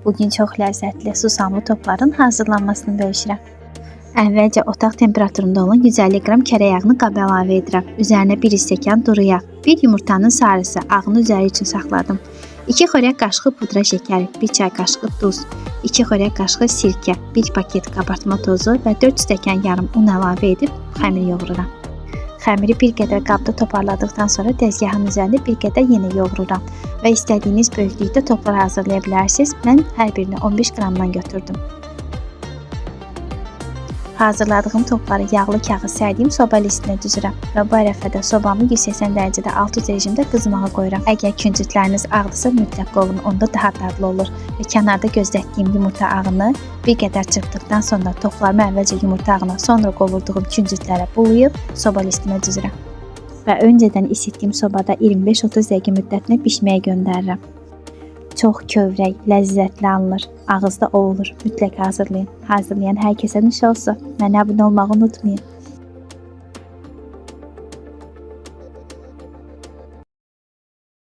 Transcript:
Bugün çox ləzzətli susamlı topların hazırlanmasını bölüşürəm. Əvvəlcə otaq temperaturunda olan 150 qram kərə yağını qaba əlavə edirəm. Üzərinə 1 stəkan duru yağ, 1 yumurtanın sarısı, ağını üzəri üçün saxladım. 2 xörək qaşığı pudra şəkəri, 1 çay qaşığı duz, 2 xörək qaşığı sirkə, 1 paket qabartma tozu və 4 stəkan yarım un əlavə edib xəmir yoğururam. Xəmiri bir qədər qabda toparladıqdan sonra dəzgahın üzərində bir qədər yenə yoğururam və istədiyiniz böyüklükdə toplar hazırlaya bilərsiniz. Mən hər birini 15 qramdan götürdüm. Hazırladığım topları yağlı kağız sərdiyim soba listinə düzürəm və bu ərəfədə sobamı 180 dərəcədə alt üst rejimdə qızmağa qoyuram. Əgər küncütləriniz ağdırsa mütləq qovurun, onda daha dadlı olur və kənarda gözlətdiyim yumurta ağını bir qədər çırpdıqdan sonra toplarımı əvvəlcə yumurta ağına, sonra qovurduğum küncütlərə bulayıb soba listinə düzürəm və öncədən isitdiyim sobada 25-30 dəqiqə müddətinə bişməyə göndərirəm. Çox kövrək, ləzzətli alınır, ağızda ovulur. Mütləq hazırlayın. Hazırlayan hər kəsə nuş olsun. Mənə abunə olmağı unutmayın.